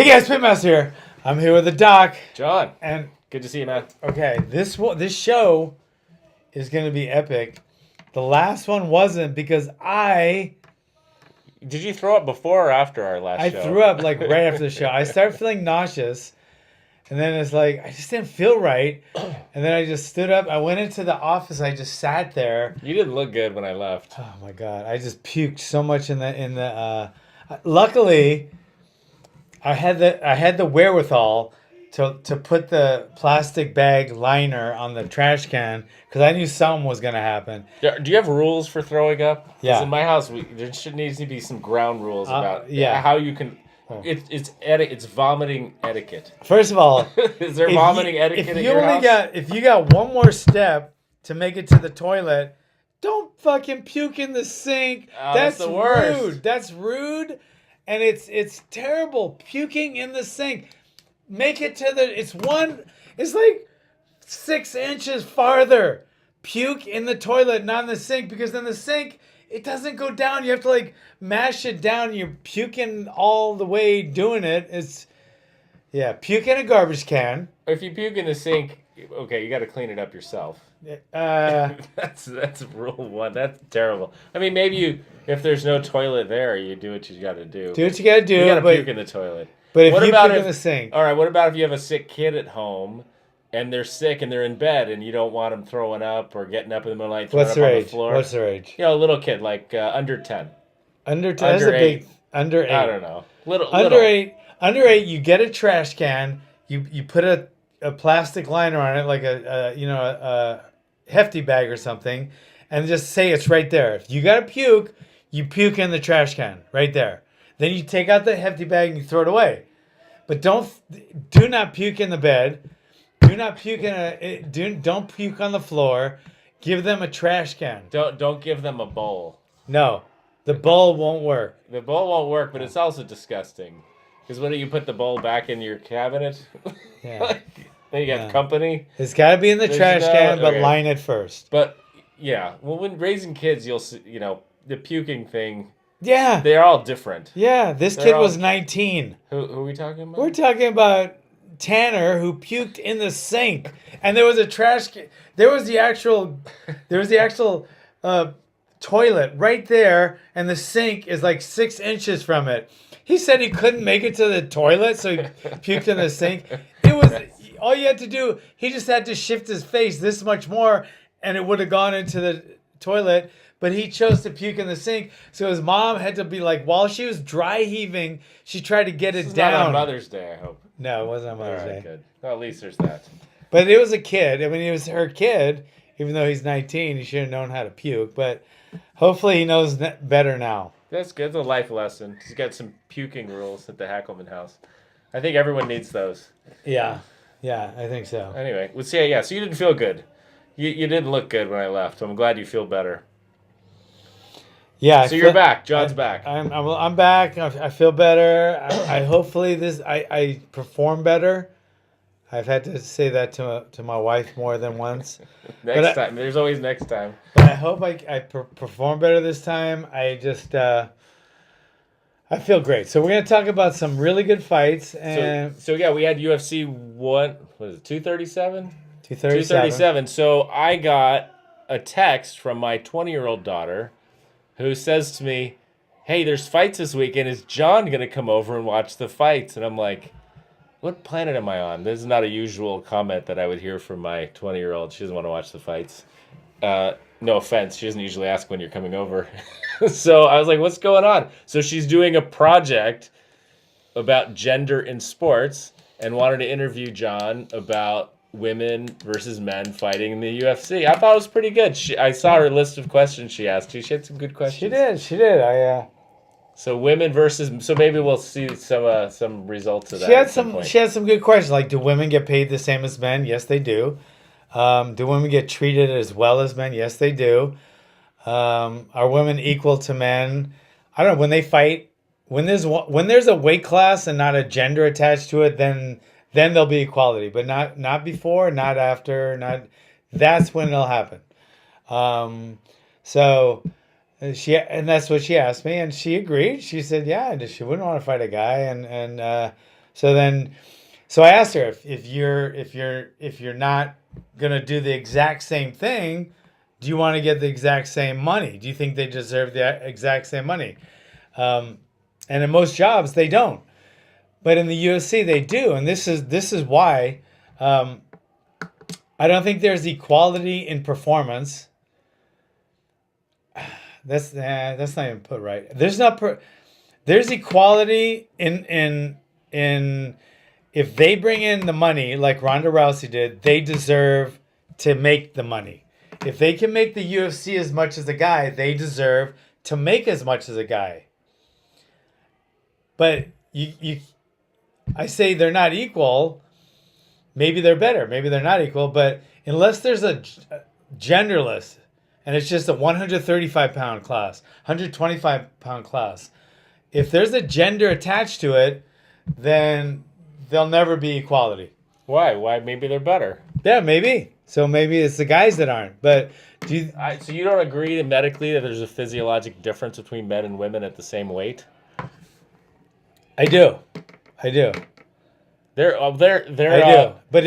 Hey guys, Pitmouse here. I'm here with the doc. John, And good to see you, man. okay, this show is going to be epic. The last one wasn't because I Did you throw up before or after our last show? threw up like right after the show. I started feeling nauseous, and then it's like I just didn't feel right. And then I just stood up. I went into the office. I just sat there. You didn't look good when I left. Oh my god! I just puked so much in the. Luckily, I had the wherewithal to put the plastic bag liner on the trash can because I knew something was gonna happen. Do you have rules for throwing up? 'Cause Yeah. in my house, there needs to be some ground rules about yeah. how you can. It's vomiting etiquette. First of all, Is there vomiting etiquette in your house? if you got one more step to make it to the toilet, don't fucking puke in the sink. Oh, that's the worst. Rude. That's rude, and it's terrible. Puking in the sink. Make it to the. It's like 6 inches farther. Puke in the toilet, not in the sink, because in the sink it doesn't go down. You have to like mash it down. You're puking all the way doing it. Puke in a garbage can. If you puke in the sink, okay, you got to clean it up yourself. That's rule one. That's terrible. I mean, maybe if there's no toilet there, you do what you got to do. Do what you got to do. You got to puke in the toilet. But if you puke in the sink. All right, what about if you have a sick kid at home and they're sick and they're in bed and you don't want them throwing up or getting up in the middle of the night throwing What's up their on age? the floor? What's their age? You know, a little kid, like under 10. Under 10? That's a big... Under 8. I don't know. Under 8. Under 8, you get a trash can. You put a plastic liner on it, like a hefty bag or something, and just say it's right there. If you got to puke, you puke in the trash can right there. Then you take out the hefty bag and you throw it away. But do not puke in the bed. Do not puke don't puke on the floor. Give them a trash can. Don't give them a bowl. No, the bowl won't work. The bowl won't work, but it's also disgusting. Because when you put the bowl back in your cabinet, Yeah. then you got company. It's got to be in the trash can, but line it first. But yeah, well, when raising kids, you'll see, the puking thing. Yeah. They're all different. Yeah, this kid was 19. Who are we talking about? We're talking about Tanner who puked in the sink, and there was a trash can. There was the actual toilet right there, and the sink is like 6 inches from it. He said he couldn't make it to the toilet, so he puked in the sink. It was all you had to do. He just had to shift his face this much more, and it would have gone into the toilet. But he chose to puke in the sink, so his mom had to be like, while she was dry heaving, she tried to get it down. Not on Mother's Day, I hope. No, it wasn't on Mother's Day. Good. Well, at least there's that. But it was a kid. I mean, it was her kid. Even though he's 19, he should have known how to puke. But hopefully he knows better now. That's good. It's a life lesson. He's got some puking rules at the Hackelman house. I think everyone needs those. Yeah, I think so. Anyway, let's see. Yeah, so you didn't feel good. You didn't look good when I left. So I'm glad you feel better. Yeah. So you're back. John's back. I'm back. I feel better. I hopefully I perform better. I've had to say that to my wife more than once. Next time. There's always next time. But I hope I perform better this time. I just I feel great. So we're gonna talk about some really good fights. And so yeah, we had UFC 237. 237. So I got a text from my 20-year-old daughter, who says to me, "Hey, there's fights this weekend. Is John gonna come over and watch the fights?" And I'm like, what planet am I on? This is not a usual comment that I would hear from my 20-year-old. She doesn't want to watch the fights. No offense. She doesn't usually ask when you're coming over. So I was like, what's going on? So she's doing a project about gender in sports and wanted to interview John about women versus men fighting in the UFC. I thought it was pretty good. I saw her list of questions she asked you. She had some good questions. She did. So women versus, so maybe we'll see some results of that. She had some good questions, like, do women get paid the same as men? Yes, they do. Do women get treated as well as men? Yes, they do. Are women equal to men? I don't know. When they fight, when there's a weight class and not a gender attached to it, then there'll be equality. But not before, not after, that's when it'll happen. And that's what she asked me, and she agreed. She said, yeah, she wouldn't want to fight a guy, and So I asked her if you're not gonna do the exact same thing, do you want to get the exact same money? Do you think they deserve the exact same money? And in most jobs they don't, but in the UFC they do, and this is why I don't think there's equality in performance. That's not even put right. There's equality in if they bring in the money like Ronda Rousey did, they deserve to make the money. If they can make the UFC as much as a guy, they deserve to make as much as a guy. But I say they're not equal. Maybe they're better. Maybe they're not equal. But unless there's a genderless, and it's just a 135-pound class, 125-pound class, if there's a gender attached to it, then there'll never be equality. Why? Why? Maybe they're better. Yeah, maybe. So maybe it's the guys that aren't. But so you don't agree medically that there's a physiologic difference between men and women at the same weight? I do. They're I do. But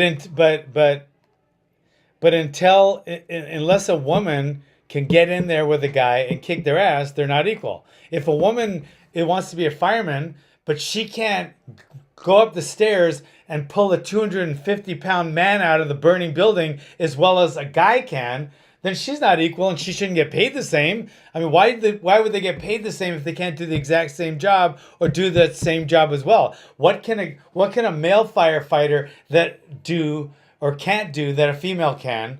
unless a woman can get in there with a guy and kick their ass, they're not equal. If a woman wants to be a fireman, but she can't go up the stairs and pull a 250-pound man out of the burning building as well as a guy can, then she's not equal and she shouldn't get paid the same. I mean, why would they get paid the same if they can't do the exact same job or do that same job as well? What can a male firefighter that do or can't do that a female can?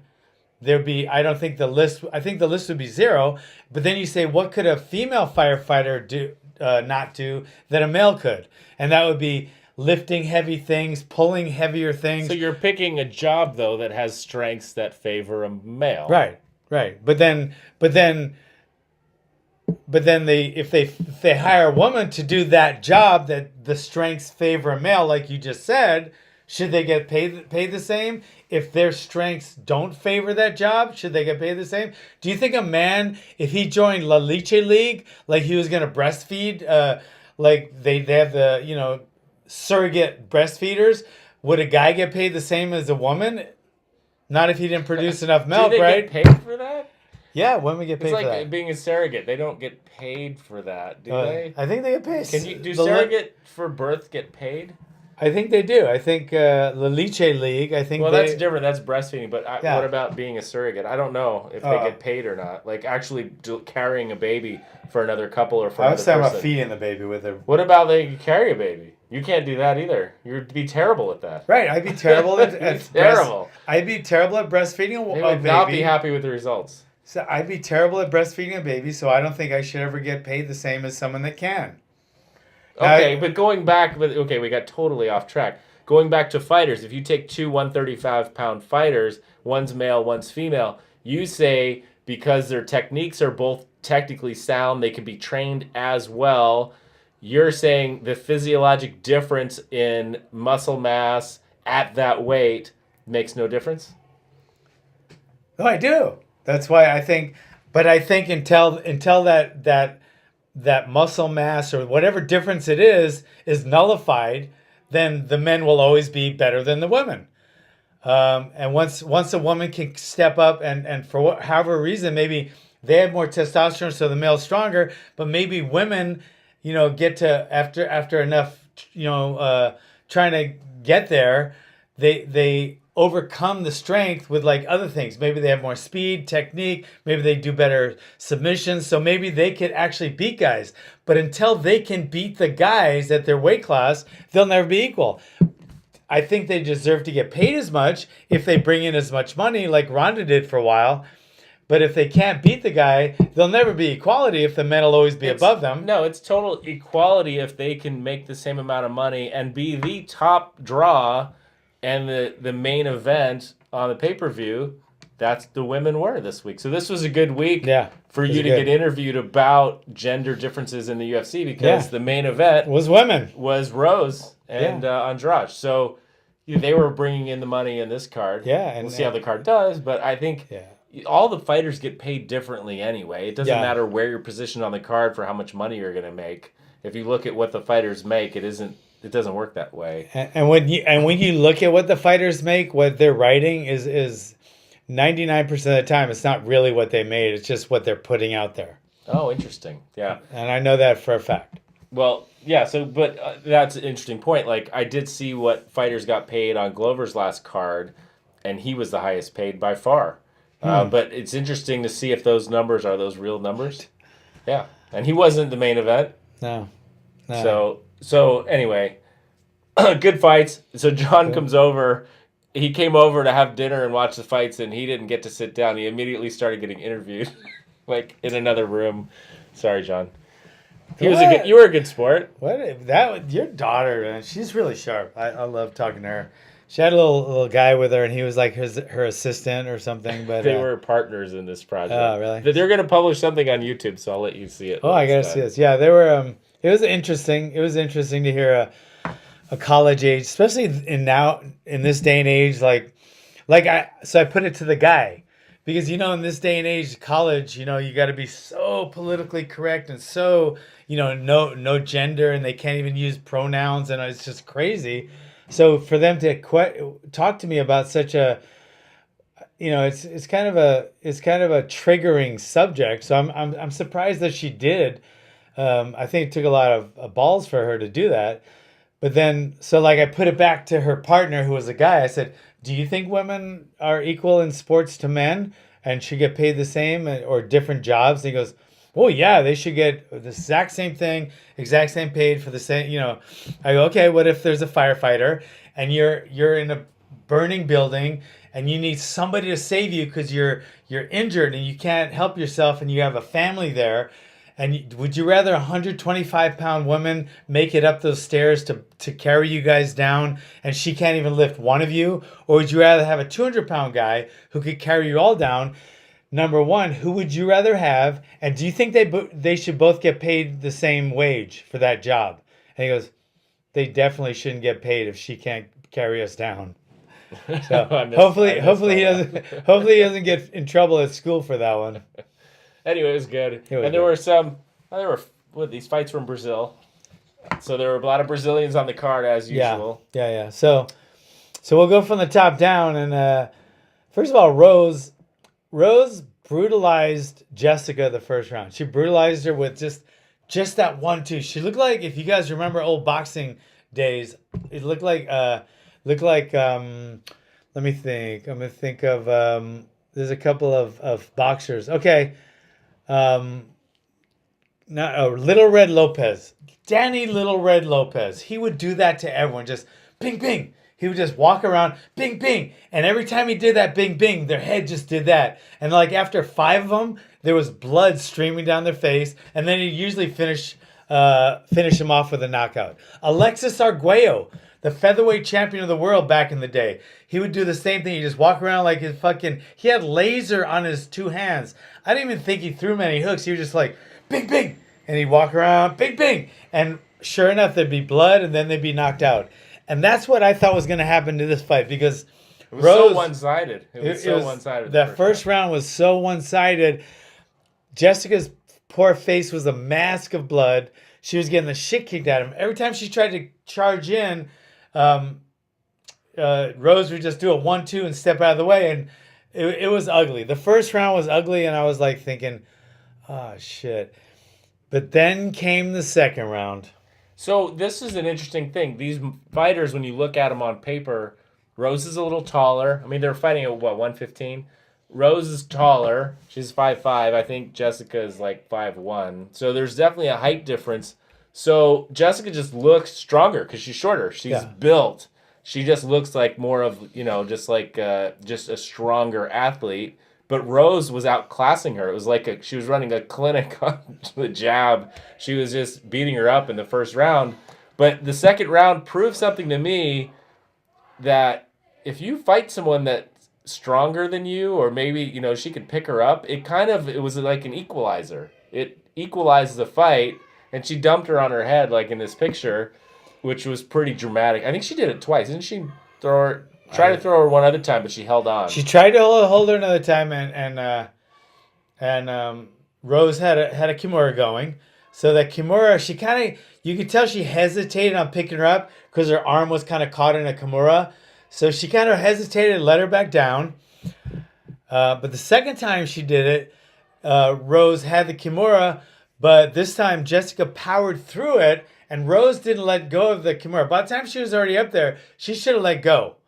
There'd be, I think the list would be zero. But then you say, what could a female firefighter do not do that a male could? And that would be lifting heavy things, pulling heavier things. So you're picking a job though that has strengths that favor a male. Right. But then if they hire a woman to do that job that the strengths favor a male, like you just said, should they get paid the same? If their strengths don't favor that job, should they get paid the same? Do you think a man, if he joined La Leche League, like he was going to breastfeed, like they have the, surrogate breastfeeders, would a guy get paid the same as a woman? Not if he didn't produce enough milk, do they right? get paid for that? Yeah, women get paid it's for like that. being a surrogate. They don't get paid for that, do they? I think they get paid. Can you do surrogate for birth get paid? I think they do. I think La Leche League, that's different. That's breastfeeding. But what about being a surrogate? I don't know if they get paid or not. Like actually carrying a baby for another couple or for another person. I was talking about feeding the baby with her. What about they carry a baby? You can't do that either. You'd be terrible at that. Right. I'd be terrible at terrible. I'd be terrible at breastfeeding a baby. They would not be happy with the results. So I'd be terrible at breastfeeding a baby, so I don't think I should ever get paid the same as someone that can. Okay, but going back, we got totally off track. Going back to fighters, if you take two 135-pound fighters, one's male, one's female, you say because their techniques are both technically sound, they can be trained as well. You're saying the physiologic difference in muscle mass at that weight makes no difference? No, I do. That's why I think until that muscle mass or whatever difference it is nullified, then the men will always be better than the women. And once a woman can step up and for however reason, maybe they have more testosterone, so the male's stronger, but maybe women, get to after enough, trying to get there, they overcome the strength with like other things. Maybe they have more speed, technique, maybe they do better submissions, so maybe they could actually beat guys. But until they can beat the guys at their weight class, they'll never be equal. I think they deserve to get paid as much if they bring in as much money like Ronda did for a while. But if they can't beat the guy, they'll never be equality if the men will always be above them. No, it's total equality if they can make the same amount of money and be the top draw and the main event on the pay-per-view. That's the women were this week. So this was a good week for you to get interviewed about gender differences in the UFC because the main event was women. Was Rose and Andrade. So they were bringing in the money in this card. Yeah. And we'll see how the card does. But I think all the fighters get paid differently anyway. It doesn't matter where you're positioned on the card for how much money you're going to make. If you look at what the fighters make, it isn't it doesn't work that way. And when you look at what the fighters make, what they're writing is 99% of the time it's not really what they made. It's just what they're putting out there. Oh, interesting. Yeah. And I know that for a fact. Well, yeah. So, but that's an interesting point. Like, I did see what fighters got paid on Glover's last card, and he was the highest paid by far. But it's interesting to see if those numbers are those real numbers. Yeah, and he wasn't the main event. No. So anyway, good fights. So John comes over. He came over to have dinner and watch the fights, and he didn't get to sit down. He immediately started getting interviewed, like in another room. Sorry, John. You were a good sport. Your daughter, man, she's really sharp. I love talking to her. She had a little guy with her, and he was like her assistant or something. But they were partners in this project. Oh, really? They're going to publish something on YouTube, so I'll let you see it. Oh, I gotta see this. Yeah, they were. It was interesting. It was interesting to hear a college age, especially in this day and age. So I put it to the guy, because in this day and age, college, you got to be so politically correct and so no gender, and they can't even use pronouns, and it's just crazy. So for them to talk to me about such a, it's kind of a triggering subject. So I'm surprised that she did. I think it took a lot of balls for her to do that. But then, so I put it back to her partner, who was a guy. I said, "Do you think women are equal in sports to men and should get paid the same or different jobs?" And he goes, "Oh yeah, they should get the exact same thing, exact same paid for the same." I go, "Okay, what if there's a firefighter and you're in a burning building and you need somebody to save you because you're injured and you can't help yourself and you have a family there, and would you rather a 125-pound woman make it up those stairs to carry you guys down and she can't even lift one of you, or would you rather have a 200-pound guy who could carry you all down? Number one, who would you rather have? And do you think they should both get paid the same wage for that job?" And he goes, "They definitely shouldn't get paid if she can't carry us down." So hopefully he doesn't get in trouble at school for that one. Anyway, it was good. There were these fights from Brazil. So there were a lot of Brazilians on the card as usual. Yeah. So we'll go from the top down, and first of all, Rose brutalized Jessica the first round. She brutalized her with just that 1-2. She looked like, if you guys remember old boxing days, it looked like let me think. I'm gonna think of there's a couple of boxers. Okay. Little Red Lopez. Danny Little Red Lopez. He would do that to everyone. Just ping ping. He would just walk around, bing, bing. And every time he did that bing, bing, their head just did that. And after 5 of them, there was blood streaming down their face. And then he'd usually finish him off with a knockout. Alexis Arguello, the featherweight champion of the world back in the day. He would do the same thing. He'd just walk around like he had laser on his 2 hands. I didn't even think he threw many hooks. He was just like, bing, bing. And he'd walk around, bing, bing. And sure enough, there'd be blood and then they'd be knocked out. And that's what I thought was going to happen to this fight, because it was so one-sided. It was so one-sided. The first round was so one-sided. Jessica's poor face was a mask of blood. She was getting the shit kicked out of him. Every time she tried to charge in, Rose would just do a 1-2 and step out of the way. And it was ugly. The first round was ugly, and I was thinking, oh, shit. But then came the second round. So this is an interesting thing. These fighters, when you look at them on paper, Rose is a little taller. I mean, they're fighting at 115? Rose is taller. She's 5'5". I think Jessica is 5'1". So there's definitely a height difference. So Jessica just looks stronger because she's shorter. She's built. She just looks like more of, just a stronger athlete. But Rose was outclassing her. It was she was running a clinic on the jab. She was just beating her up in the first round. But the second round proved something to me, that if you fight someone that's stronger than you, or maybe, she could pick her up, it was like an equalizer. It equalized the fight, and she dumped her on her head in this picture, which was pretty dramatic. I think she did it twice. Didn't she try to throw her one other time, but she held on. She tried to hold her another time, and Rose had a Kimura going. So that Kimura, you could tell she hesitated on picking her up because her arm was kind of caught in a Kimura. So she kind of hesitated, let her back down. But the second time she did it, Rose had the Kimura, but this time Jessica powered through it, and Rose didn't let go of the Kimura. By the time she was already up there, she should have let go.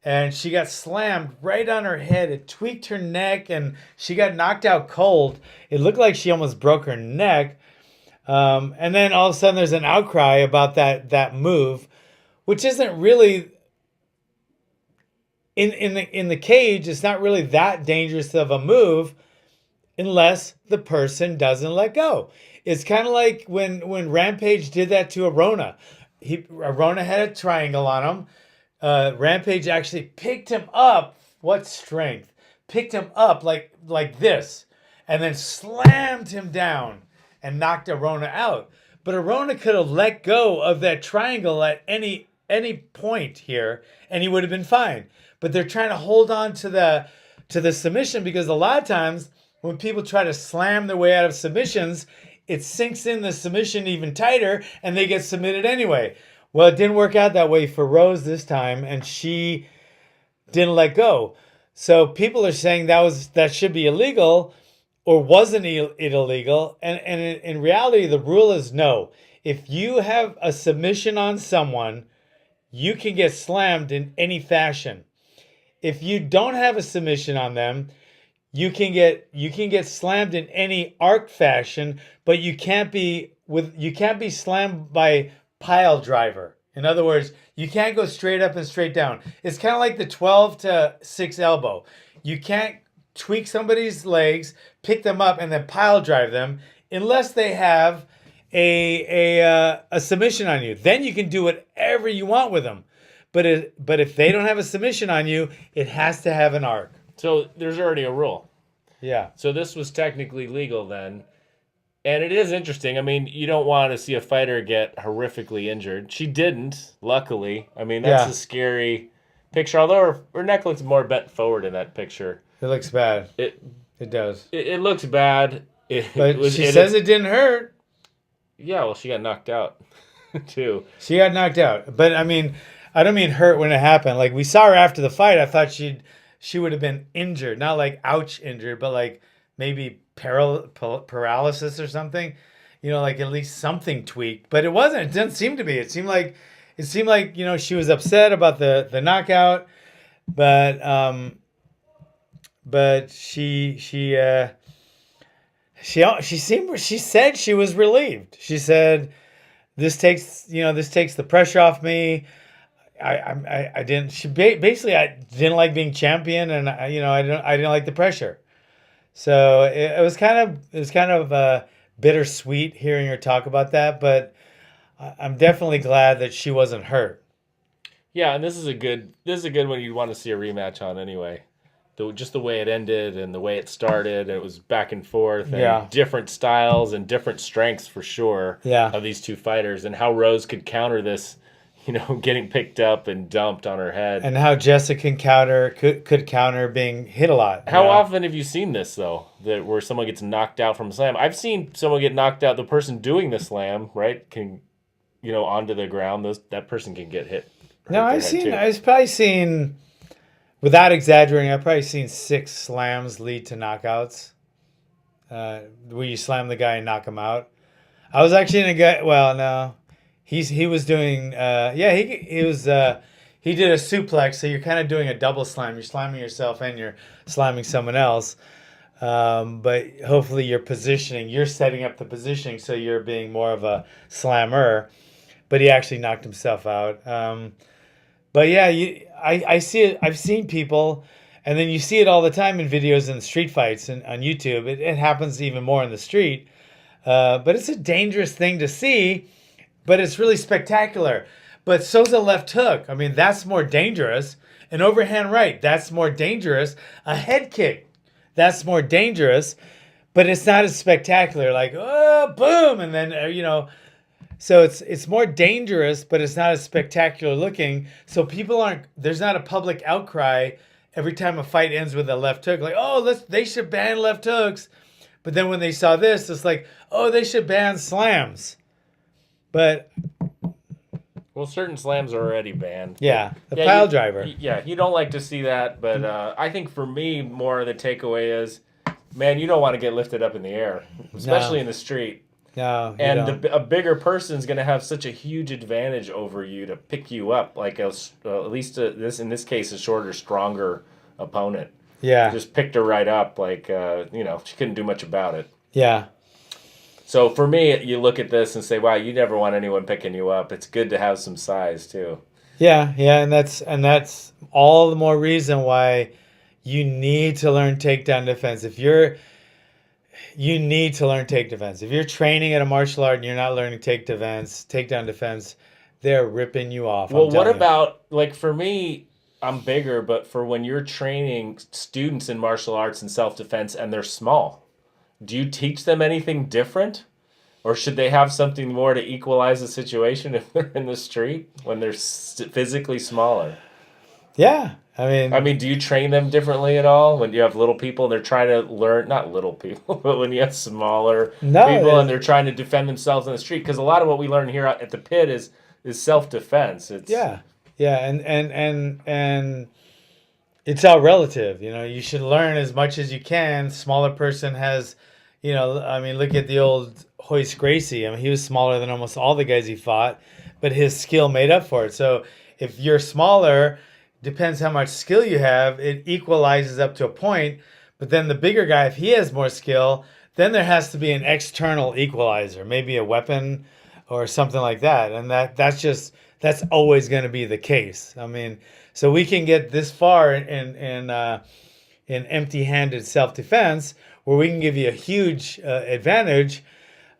And she got slammed right on her head. It tweaked her neck, and she got knocked out cold. It looked like she almost broke her neck. And then all of a sudden there's an outcry about that move, which isn't really in the cage. It's not really that dangerous of a move unless the person doesn't let go. It's kind of like when Rampage did that to Arona. Arona had a triangle on him. Rampage actually picked him up. What strength? Picked him up like this, and then slammed him down and knocked Arona out. But Arona could have let go of that triangle at any point here, and he would have been fine. But they're trying to hold on to the submission, because a lot of times when people try to slam their way out of submissions, it sinks in the submission even tighter, and they get submitted anyway. Well, it didn't work out that way for Rose this time, and she didn't let go. So people are saying that should be illegal, or wasn't it illegal? And in reality, the rule is no. If you have a submission on someone, you can get slammed in any fashion. If you don't have a submission on them, you can get slammed in any arc fashion, but you can't be slammed by pile driver. In other words, you can't go straight up and straight down. It's kind of like the 12 to 6 elbow. You can't tweak somebody's legs, pick them up, and then pile drive them unless they have a submission on you. Then you can do whatever you want with them. But if they don't have a submission on you, it has to have an arc. So there's already a rule. Yeah. So this was technically legal then. And it is interesting. I mean, you don't want to see a fighter get horrifically injured. She didn't, luckily. I mean, that's a scary picture. Although her neck looks more bent forward in that picture. It looks bad. It does. It looks bad. But she says it didn't hurt. Yeah, well, she got knocked out, too. She got knocked out. But, I mean, I don't mean hurt when it happened. Like, we saw her after the fight. I thought she would have been injured. Not like ouch injured, but like maybe paralysis or something. You know, like at least something tweaked. But it wasn't. It didn't seem to be. It seemed like you know, she was upset about the knockout. But she said she was relieved. She said, this takes the pressure off me. I didn't like being champion, and I didn't like the pressure. So it was kind of bittersweet hearing her talk about that, but I'm definitely glad that she wasn't hurt. Yeah, and this is a good one you'd want to see a rematch on anyway. Just the way it ended and the way it started, it was back and forth, and different styles and different strengths for sure of these two fighters, and how Rose could counter this, you know, getting picked up and dumped on her head. And how Jessica could counter being hit a lot. How often have you seen this, though, where someone gets knocked out from a slam? I've seen someone get knocked out. The person doing the slam, right, can, you know, onto the ground. That person can get hit. No, I've probably seen, without exaggerating, I've probably seen 6 slams lead to knockouts. Where you slam the guy and knock him out. I was actually in a guy, well, no. He was doing he did a suplex, so you're kind of doing a double slam. You're slamming yourself and you're slamming someone else. But hopefully you're setting up the positioning so you're being more of a slammer. But he actually knocked himself out. But yeah, I see it. I've seen people, and then you see it all the time in videos in street fights and on YouTube. It happens even more in the street. But it's a dangerous thing to see. But it's really spectacular. But so's a left hook. I mean, that's more dangerous. An overhand right, that's more dangerous. A head kick, that's more dangerous. But it's not as spectacular. Like, oh, boom, and then, you know. So it's more dangerous, but it's not as spectacular looking. So there's not a public outcry every time a fight ends with a left hook. Like, oh, they should ban left hooks. But then when they saw this, it's like, oh, they should ban slams. But Well, certain slams are already banned. yeah, the pile you, driver. Yeah, you don't like to see that, but I think for me, more of the takeaway is, man, you don't want to get lifted up in the air, especially No. in the street. No, you And don't. a bigger person's going to have such a huge advantage over you to pick you up, like at least this in this case, a shorter, stronger opponent. Yeah, Just picked her right up, like she couldn't do much about it. yeah, So for me, you look at this and say, wow, you never want anyone picking you up. It's good to have some size too. yeah, yeah, and that's all the more reason why you need to learn takedown defense. You need to learn take defense. If you're training at a martial art and you're not learning takedown defense, they're ripping you off. Well, I'm what telling you. about, like, for me, I'm bigger, but for when you're training students in martial arts and self-defense and they're small, do you teach them anything different? Or should they have something more to equalize the situation if they're in the street when they're physically smaller? Yeah, I mean, do you train them differently at all when you have little people and they're trying to learn, not little people, but when you have smaller no, people and they're trying to defend themselves in the street? Because a lot of what we learn here at the pit is self-defense. It's yeah, yeah, and it's all relative. You know, you should learn as much as you can. Smaller person has, I mean, look at the old Hoist Gracie. I mean, he was smaller than almost all the guys he fought, but his skill made up for it. So if you're smaller, depends how much skill you have, it equalizes up to a point. But then the bigger guy, if he has more skill, then there has to be an external equalizer, maybe a weapon or something like that. And that's always going to be the case. I mean, so we can get this far in empty-handed self-defense where we can give you a huge advantage.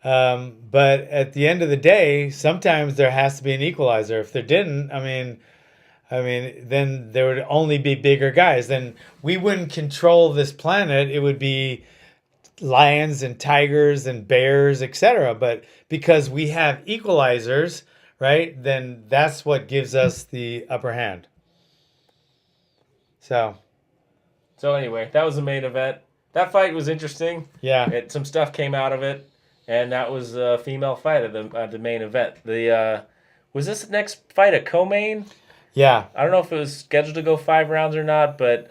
But at the end of the day, sometimes there has to be an equalizer. If there didn't, I mean, then there would only be bigger guys. Then we wouldn't control this planet. It would be lions and tigers and bears, etc. But because we have equalizers, right? Then that's what gives us the upper hand. So anyway, that was the main event. That fight was interesting. yeah, Some stuff came out of it, and that was a female fight at the main event. Was this next fight a co-main? yeah, I don't know if it was scheduled to go 5 rounds or not, but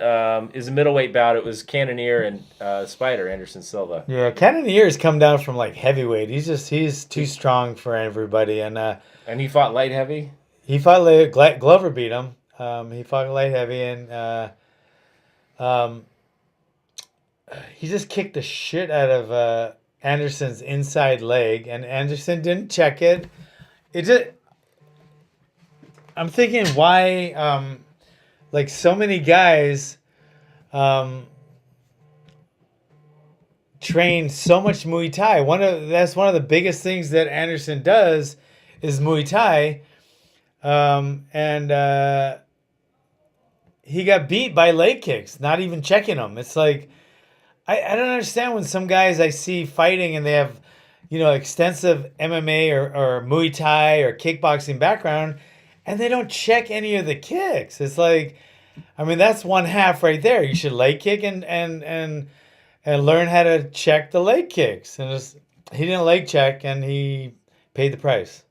is a middleweight bout. It was Cannonier and Spider Anderson Silva. yeah. Cannonier's come down from like heavyweight. He's too strong for everybody, and And he fought light heavy. he fought Glover beat him. He fought light heavy, and he just kicked the shit out of Anderson's inside leg, and Anderson didn't check it. It just, I'm thinking why, like so many guys, train so much Muay Thai. That's one of the biggest things that Anderson does is Muay Thai, and he got beat by leg kicks, not even checking them. It's like I don't understand when some guys I see fighting and they have, extensive MMA or Muay Thai or kickboxing background, and they don't check any of the kicks. It's like, I mean, that's one half right there. You should leg kick and learn how to check the leg kicks. And he didn't leg check, and he paid the price.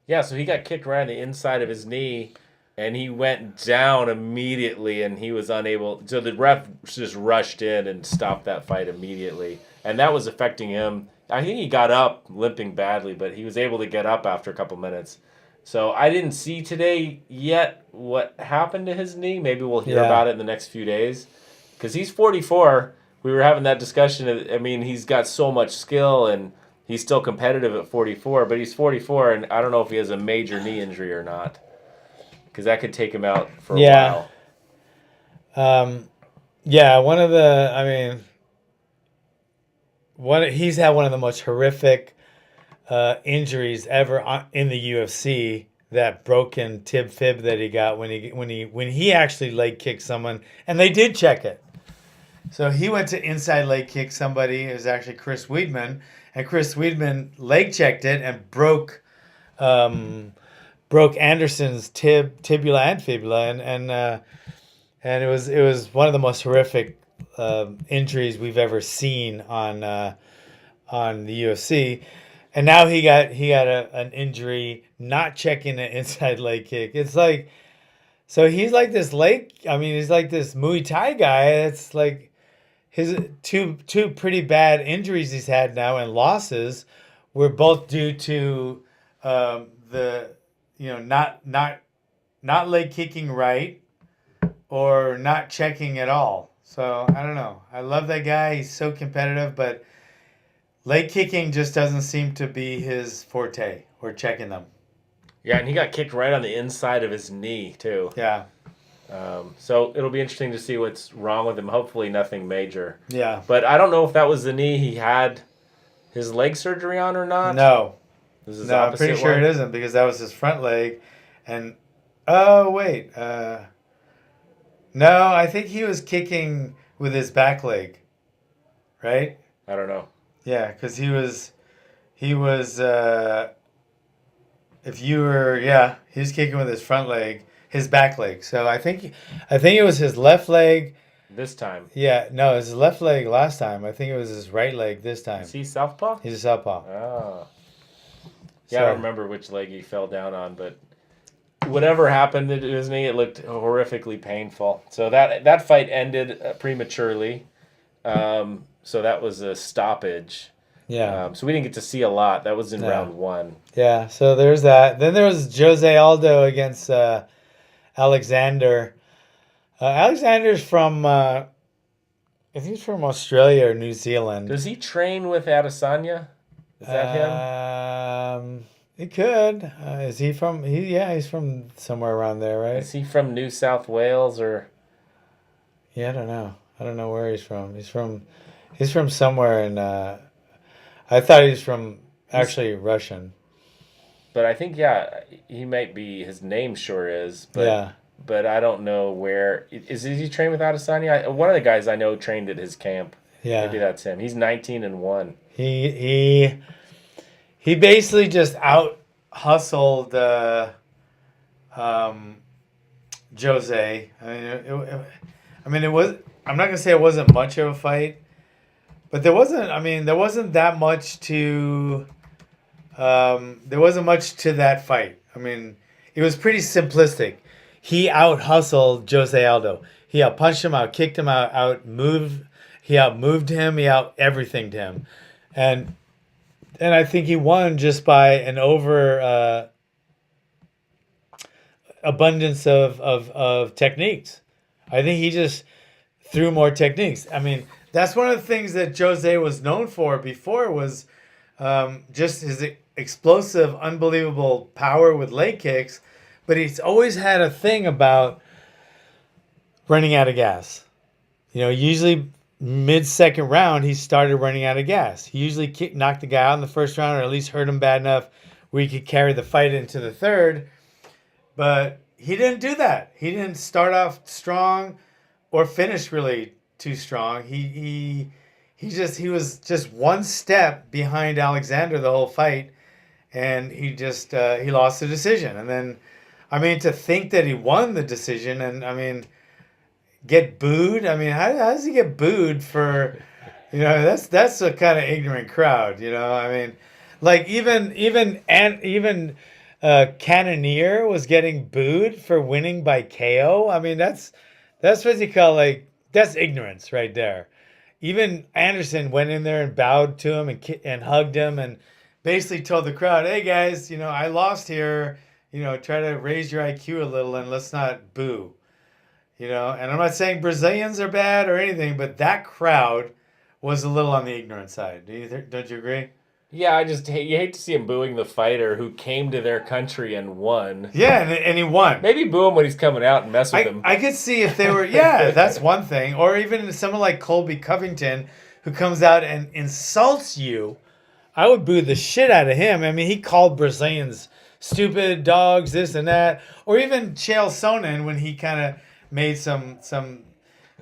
Yeah, so he got kicked right on the inside of his knee, and he went down immediately, and he was unable. So the ref just rushed in and stopped that fight immediately, and that was affecting him. I think he got up limping badly, but he was able to get up after a couple minutes. So I didn't see today yet what happened to his knee. Maybe we'll hear about it in the next few days, because he's 44. We were having that discussion. I mean, he's got so much skill, and he's still competitive at 44, but he's 44, and I don't know if he has a major knee injury or not, because that could take him out for a while. Yeah, he's had one of the most horrific injuries ever in the UFC. That broken tib fib that he got when he actually leg kicked someone, and they did check it. So he went to inside leg kick somebody. It was actually Chris Weidman, and Chris Weidman leg checked it and broke Anderson's tibula and fibula, and it was one of the most horrific injuries we've ever seen on the UFC. And now he got an injury not checking an inside leg kick. It's like, so he's like this leg. I mean, he's like this Muay Thai guy. It's like his two pretty bad injuries he's had now and losses were both due to the not leg kicking right or not checking at all. So I don't know. I love that guy. He's so competitive, but leg kicking just doesn't seem to be his forte or checking them. Yeah, and he got kicked right on the inside of his knee too. Yeah. So it'll be interesting to see what's wrong with him. Hopefully nothing major. Yeah. But I don't know if that was the knee he had his leg surgery on or not. No. This is No, I'm pretty sure it isn't because that was his front leg. And, oh, wait. No, I think he was kicking with his back leg. Right? I don't know. Yeah, because he was, he was kicking with his front leg, his back leg. So I think it was his left leg. This time. Yeah, no, it was his left leg last time. I think it was his right leg this time. Is he southpaw? He's a southpaw. Oh. Yeah, I don't remember which leg he fell down on, but whatever happened to his knee, it looked horrifically painful. So that fight ended prematurely. So that was a stoppage. Yeah. So we didn't get to see a lot. That was in round 1. Yeah, so there's that. Then there was Jose Aldo against Alexander. Alexander's from, I think he's from Australia or New Zealand. Does he train with Adesanya? Is that him? He could. Is he from? He's from somewhere around there, right? Is he from New South Wales or? Yeah, I don't know. I don't know where he's from. He's from somewhere in. I thought he was from actually Russian. But I think he might be. His name sure is. But, yeah. But I don't know where. Is he trained with Adesanya? One of the guys I know trained at his camp. Yeah. Maybe that's him. He's 19-1. He basically just out hustled Jose. I mean, it was. I'm not gonna say it wasn't much of a fight, but there wasn't. I mean, there wasn't that much to. There wasn't much to that fight. I mean, it was pretty simplistic. He out hustled Jose Aldo. He out punched him, out kicked him, out moved. He out moved him. He out everythinged him, and I think he won just by an over abundance of techniques. I think he just threw more techniques. I mean, that's one of the things that Jose was known for before was just his explosive, unbelievable power with leg kicks. But he's always had a thing about running out of gas. You know, usually mid-second round, he started running out of gas. He usually knocked the guy out in the first round or at least hurt him bad enough where he could carry the fight into the third. But he didn't do that. He didn't start off strong or finish really too strong. He was just one step behind Alexander the whole fight, and he lost the decision. And then, I mean, to think that he won the decision and, I mean, get booed. I mean, how does he get booed for, that's a kind of ignorant crowd, I mean, like even Cannonier was getting booed for winning by KO. I mean, that's what you call that's ignorance right there. Even Anderson went in there and bowed to him and hugged him and basically told the crowd, "Hey guys, I lost here. Try to raise your IQ a little and let's not boo." And I'm not saying Brazilians are bad or anything, but that crowd was a little on the ignorant side. Don't you agree? Yeah, you hate to see him booing the fighter who came to their country and won. Yeah, and he won. Maybe boo him when he's coming out and mess with him. I could see if they were, yeah, that's one thing. Or even someone like Colby Covington who comes out and insults you. I would boo the shit out of him. I mean, he called Brazilians stupid dogs, this and that. Or even Chael Sonnen when he kind of made some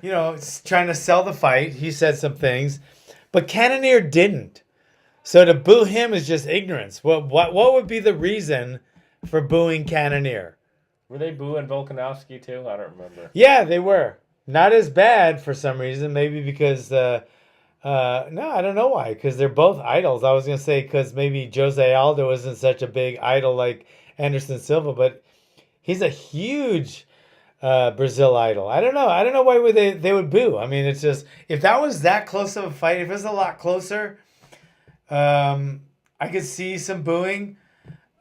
trying to sell the fight. He said some things. But Cannonier didn't. So to boo him is just ignorance. What would be the reason for booing Cannonier? Were they booing Volkanovski too? I don't remember. Yeah, they were. Not as bad for some reason. Maybe because no, I don't know why. Because they're both idols. I was gonna say because maybe Jose Aldo isn't such a big idol like Anderson Silva, but he's a huge Brazil idol. I don't know. I don't know why would they would boo. I mean, it's just if that was that close of a fight, if it was a lot closer, I could see some booing.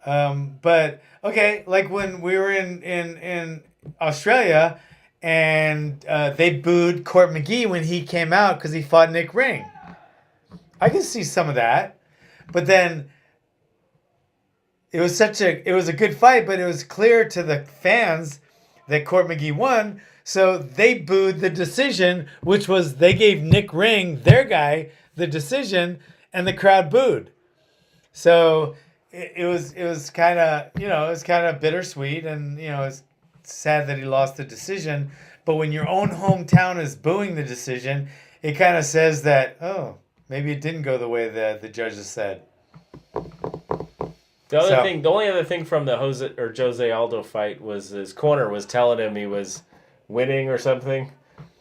But okay, like when we were in Australia, and they booed Court McGee when he came out because he fought Nick Ring. I can see some of that, but then it was a good fight, but it was clear to the fans that Court McGee won, so they booed the decision, which was they gave Nick Ring, their guy, the decision, and the crowd booed. So it was kind of it was kind of bittersweet, and it's sad that he lost the decision. But when your own hometown is booing the decision, it kind of says that maybe it didn't go the way that the judges said. The only other thing from the Jose Aldo fight was his corner was telling him he was winning or something.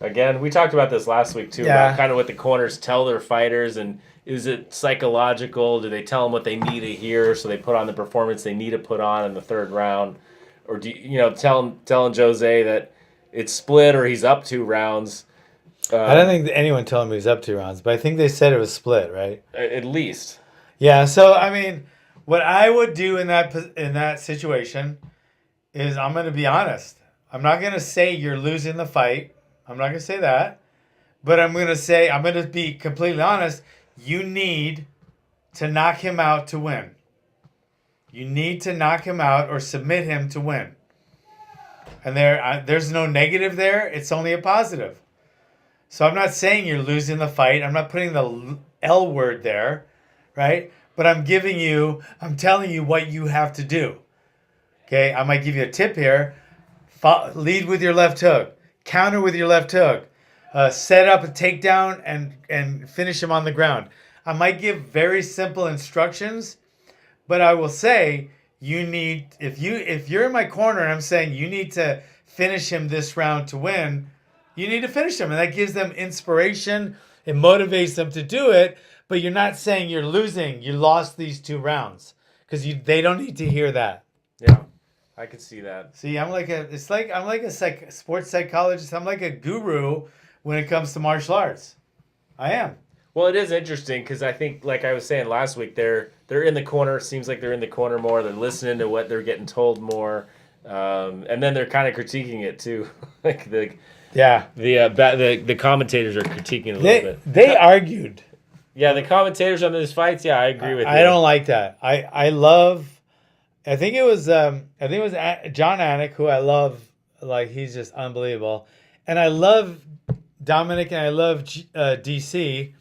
Again, we talked about this last week too, about kind of what the corners tell their fighters, and is it psychological? Do they tell them what they need to hear so they put on the performance they need to put on in the third round? Or do telling Jose that it's split or he's up 2 rounds? I don't think anyone told him he was up 2 rounds, but I think they said it was split, right? At least. Yeah. So I mean, what I would do in that situation is I'm going to be honest. I'm not going to say you're losing the fight. I'm not going to say that, but I'm going to be completely honest. You need to knock him out to win. You need to knock him out or submit him to win. And there's no negative there. It's only a positive. So I'm not saying you're losing the fight. I'm not putting the L word there, right? But I'm telling you what you have to do. Okay, I might give you a tip here. Lead with your left hook. Counter with your left hook. Set up a takedown and finish him on the ground. I might give very simple instructions, but I will say if you're in my corner and I'm saying you need to finish him this round to win, you need to finish him. And that gives them inspiration. It motivates them to do it. But you're not saying you're losing. You lost these 2 rounds because they don't need to hear that. Yeah, I could see that. See, I'm like a sports psychologist. I'm like a guru when it comes to martial arts. I am. Well, it is interesting because I think, like I was saying last week, they're in the corner. It seems like they're in the corner more. They're listening to what they're getting told more, and then they're kind of critiquing it too. Like the commentators are critiquing it a little bit. They argued. Yeah, the commentators on these fights. Yeah, I agree with you. I don't like that. I think it was John Anik, who I love. Like, he's just unbelievable, and I love Dominic and I love DC,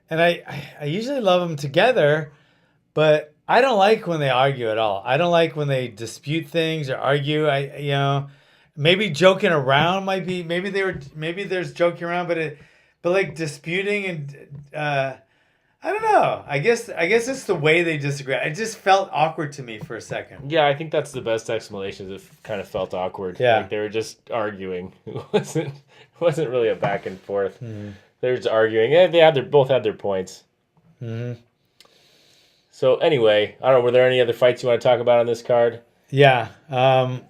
and I usually love them together, but I don't like when they argue at all. I don't like when they dispute things or argue. Maybe joking around might be. Maybe there's joking around, but like disputing and I don't know. I guess it's the way they disagree. It just felt awkward to me for a second. Yeah, I think that's the best explanation. It kind of felt awkward. Yeah, like they were just arguing. It wasn't really a back and forth. Mm-hmm. They were just arguing, and they both had their points. Mm-hmm. So anyway, I don't know. Were there any other fights you want to talk about on this card? Yeah. Thiago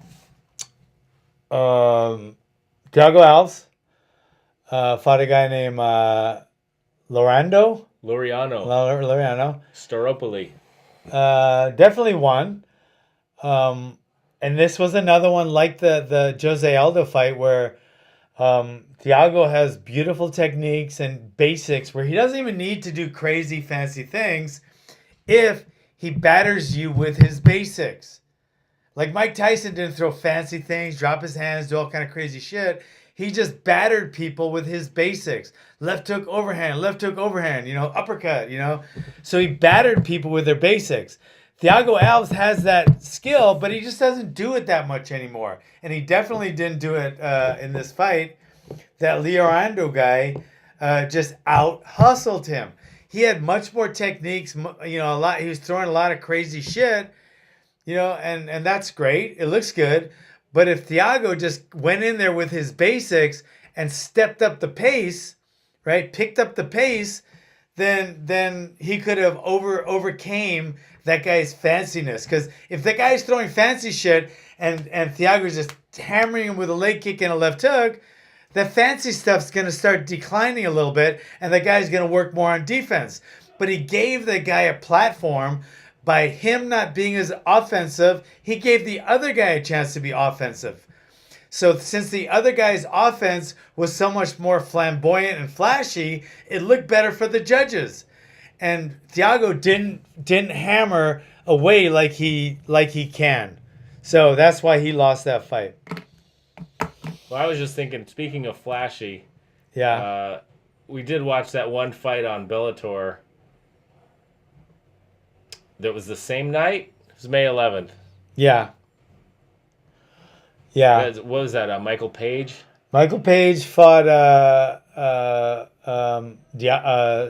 Alves fought a guy named Loriano. Staropoli. Definitely won. And this was another one like the Jose Aldo fight where Thiago has beautiful techniques and basics where he doesn't even need to do crazy fancy things if he batters you with his basics. Like Mike Tyson didn't throw fancy things, drop his hands, do all kind of crazy shit. He just battered people with his basics. Left hook, overhand, uppercut, So he battered people with their basics. Thiago Alves has that skill, but he just doesn't do it that much anymore. And he definitely didn't do it in this fight. That Leorando guy just out-hustled him. He had much more techniques, a lot. He was throwing a lot of crazy shit, and that's great. It looks good. But if Thiago just went in there with his basics and stepped up the pace, right, picked up the pace, then he could have overcame that guy's fanciness. Because if the guy's throwing fancy shit and Thiago's just hammering him with a leg kick and a left hook, the fancy stuff's going to start declining a little bit, and the guy's going to work more on defense. But he gave the guy a platform. By him not being as offensive, he gave the other guy a chance to be offensive. So since the other guy's offense was so much more flamboyant and flashy, it looked better for the judges. And Thiago didn't hammer away like he can. So that's why he lost that fight. Well, I was just thinking, speaking of flashy, Yeah. we did watch that one fight on Bellator that was the same night. It was May 11th. Yeah. Yeah. What was that? Michael Page? Michael Page fought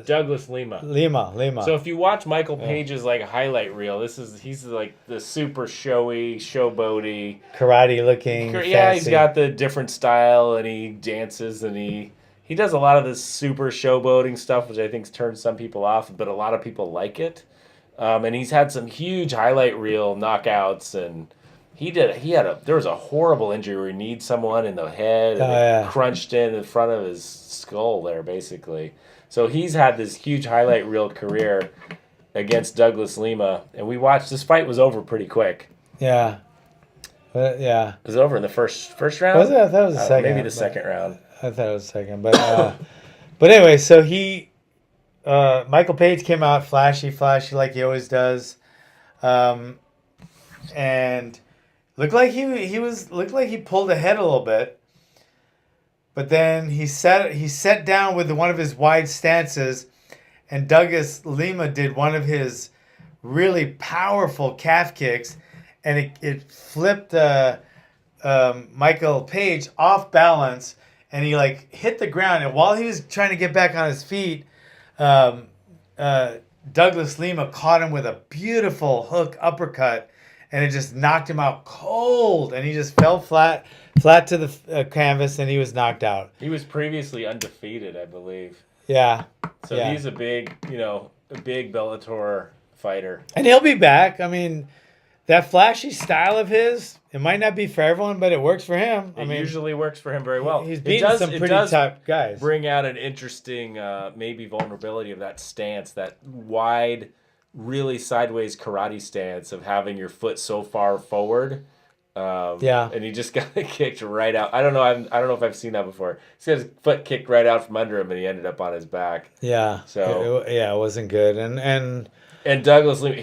Douglas Lima. Lima. So if you watch Michael Page's like highlight reel, he's like the super showy, showboaty, karate looking. Yeah, fancy. he's got the different style, and he dances, and he does a lot of this super showboating stuff, which I think turns some people off, but a lot of people like it. And he's had some huge highlight reel knockouts, and there was a horrible injury where he kneed someone in the head and crunched in front of his skull there, basically. So he's had this huge highlight reel career against Douglas Lima, and we watched. This fight was over pretty quick. Yeah. Yeah. It was over in the first round? Was it? I thought it was the second. Maybe the second round. I thought it was second. But but anyway, so Michael Page came out flashy like he always does. And looked like he pulled ahead a little bit. But then he sat down with one of his wide stances, and Douglas Lima did one of his really powerful calf kicks, and it flipped Michael Page off balance, and he like hit the ground. And while he was trying to get back on his feet, Douglas Lima caught him with a beautiful hook uppercut, and it just knocked him out cold, and he just fell flat to the canvas, and he was knocked out. He was previously undefeated, I believe. Yeah. So he's a big Bellator fighter. And he'll be back. I mean, that flashy style of his, it might not be for everyone, but it works for him. It usually works for him very well. He's beaten some pretty top guys. Bring out an interesting, maybe vulnerability of that stance, that wide, really sideways karate stance of having your foot so far forward. And he just got kicked right out. I don't know if I've seen that before. He got his foot kicked right out from under him, and he ended up on his back. Yeah. So it wasn't good. And Douglas Lima,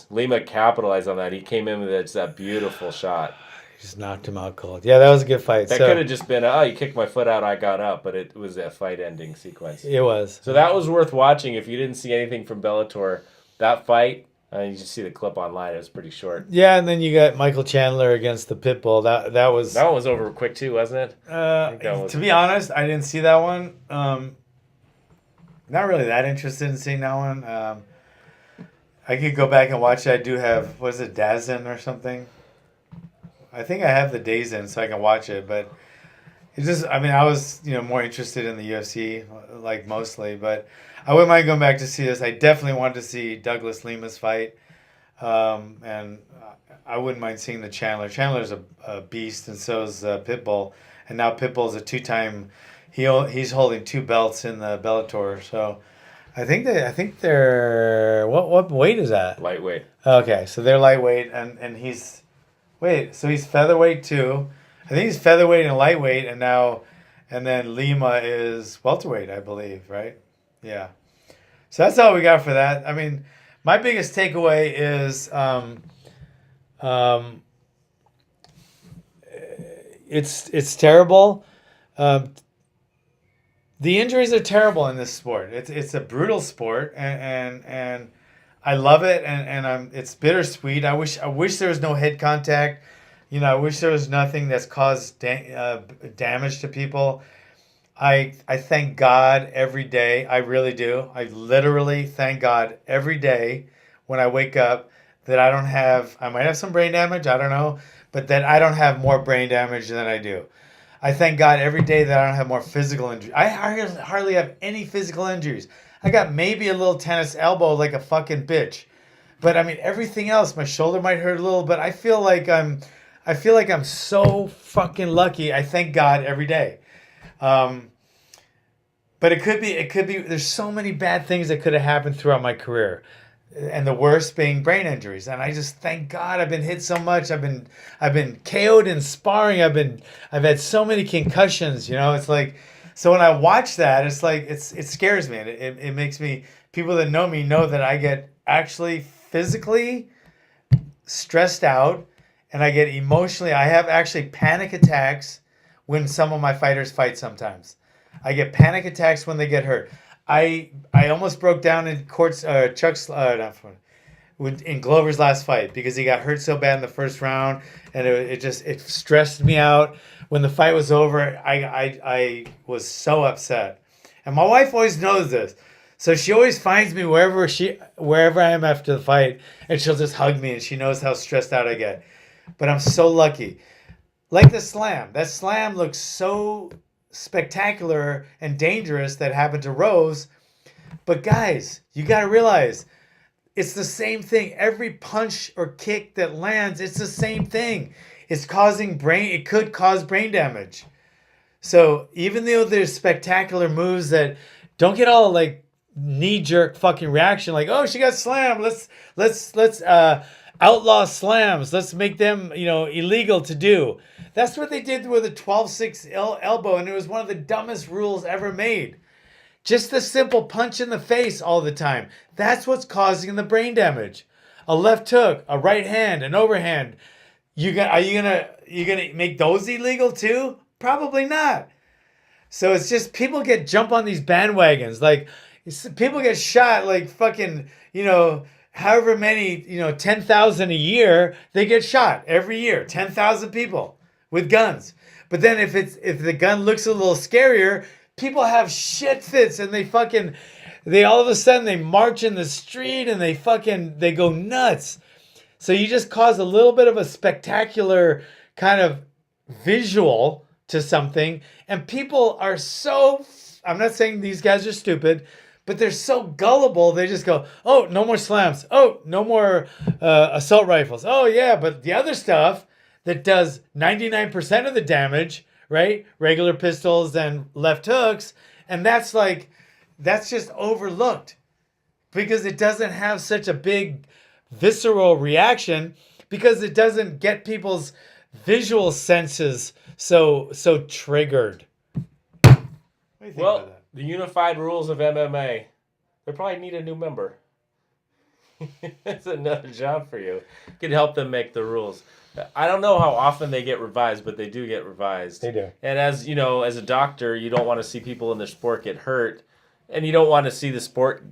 Lima capitalized on that. He came in with that beautiful shot. He just knocked him out cold. Yeah, that was a good fight. That could have just been, you kicked my foot out, I got up, but it was a fight-ending sequence. It was. So that was worth watching. If you didn't see anything from Bellator, that fight, you just see the clip online. It was pretty short. Yeah, and then you got Michael Chandler against the Pitbull. That one was over quick too, wasn't it? To be honest, I didn't see that one. Not really that interested in seeing that one. I could go back and watch it. I do have, what is it, DAZN or something? I think I have the DAZN so I can watch it, but it's just, I mean, I was, more interested in the UFC, like mostly, but I wouldn't mind going back to see this. I definitely wanted to see Douglas Lima's fight, and I wouldn't mind seeing the Chandler. Chandler's a beast, and so is Pitbull, and now Pitbull's a two-time, he's holding 2 belts in the Bellator, so I think they're what weight is that? Lightweight. Okay, so they're lightweight, and he's featherweight too. I think he's featherweight and lightweight, and then Lima is welterweight, I believe, right? Yeah. So that's all we got for that. I mean, my biggest takeaway is it's terrible. The injuries are terrible in this sport. It's a brutal sport, and I love it, and it's bittersweet. I wish there was no head contact. I wish there was nothing that's caused damage to people. I thank God every day. I really do. I literally thank God every day when I wake up that I might have some brain damage. I don't know, but that I don't have more brain damage than I do. I thank God every day that I don't have more physical injuries. I hardly have any physical injuries. I got maybe a little tennis elbow like a fucking bitch. But I mean everything else, my shoulder might hurt a little, but I feel like I'm so fucking lucky. I thank God every day. But it could be there's so many bad things that could have happened throughout my career. And the worst being brain injuries. And I just thank God I've been hit so much. I've been KO'd in sparring. I've had so many concussions, you know. It's like, so when I watch that, it's like it scares me. And it makes me, people that know me know that I get actually physically stressed out, and I get emotionally, I have actually panic attacks when some of my fighters fight sometimes. I get panic attacks when they get hurt. I almost broke down in in Glover's last fight because he got hurt so bad in the first round, and it stressed me out. When the fight was over, I was so upset, and my wife always knows this, so she always finds me wherever I am after the fight, and she'll just hug me, and she knows how stressed out I get. But I'm so lucky. Like the slam, that slam looks so spectacular and dangerous that happened to Rose. But guys, you got to realize it's the same thing. Every punch or kick that lands, it's the same thing. It could cause brain damage. So even though there's spectacular moves that don't get all like knee-jerk fucking reaction, like, oh, she got slammed, let's outlaw slams, let's make them, illegal to do. That's what they did with a 12-6 elbow, and it was one of the dumbest rules ever made. Just the simple punch in the face all the time. That's what's causing the brain damage. A left hook, a right hand, an overhand. Are you gonna make those illegal too? Probably not. So it's just people jump on these bandwagons. Like people get shot like fucking, however many, 10,000 a year, they get shot every year. 10,000 people with guns. But then if the gun looks a little scarier, people have shit fits, and they all of a sudden they march in the street and they go nuts. So you just cause a little bit of a spectacular kind of visual to something, and people are so, I'm not saying these guys are stupid, but they're so gullible. They just go, oh, no more slams. Oh, no more assault rifles. Oh yeah, but the other stuff that does 99% of the damage, right? Regular pistols and left hooks. And that's just overlooked because it doesn't have such a big visceral reaction, because it doesn't get people's visual senses so triggered. What do you think about that? The unified rules of MMA, they probably need a new member. That's another job for you. You can help them make the rules. I don't know how often they get revised, but they do get revised. They do. And as as a doctor, you don't want to see people in the sport get hurt, and you don't want to see the sport,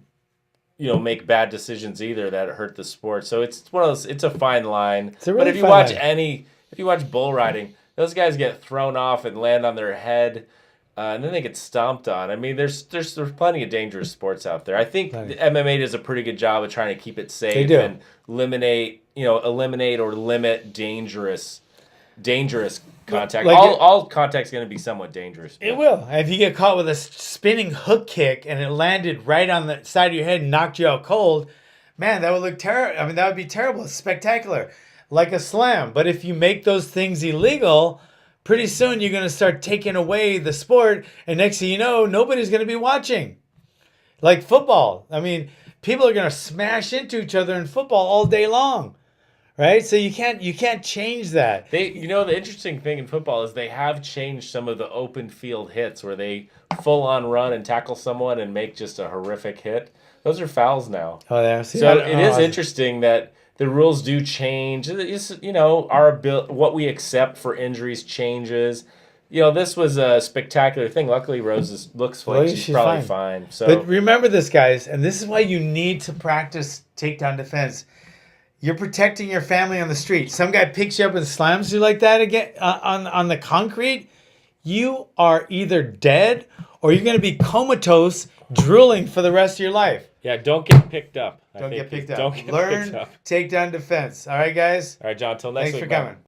make bad decisions either that hurt the sport. So it's one of those. It's a fine line. It's a really but if you fine watch line. if you watch bull riding, those guys get thrown off and land on their head. And then they get stomped on. I mean, there's plenty of dangerous sports out there. I think the MMA does a pretty good job of trying to keep it safe and eliminate or limit dangerous contact. All contact's going to be somewhat dangerous. It will. If you get caught with a spinning hook kick and it landed right on the side of your head and knocked you out cold, man, that would look terrible. I mean, that would be terrible. It's spectacular, like a slam. But if you make those things illegal, pretty soon you're going to start taking away the sport, and next thing you know, nobody's going to be watching. Like football. I mean, people are going to smash into each other in football all day long, right? So you can't change that. The interesting thing in football is they have changed some of the open field hits where they full on run and tackle someone and make just a horrific hit. Those are fouls now. Oh, yeah. So it is interesting that the rules do change. It's, what we accept for injuries changes. This was a spectacular thing. Luckily, Rose looks like she's probably fine. So, but remember this, guys, and this is why you need to practice takedown defense. You're protecting your family on the street. Some guy picks you up and slams you like that again on the concrete. You are either dead or you're going to be comatose, drooling for the rest of your life. Yeah, don't get picked up. Learn takedown defense. All right, guys? All right, John, until next week. Thanks for coming.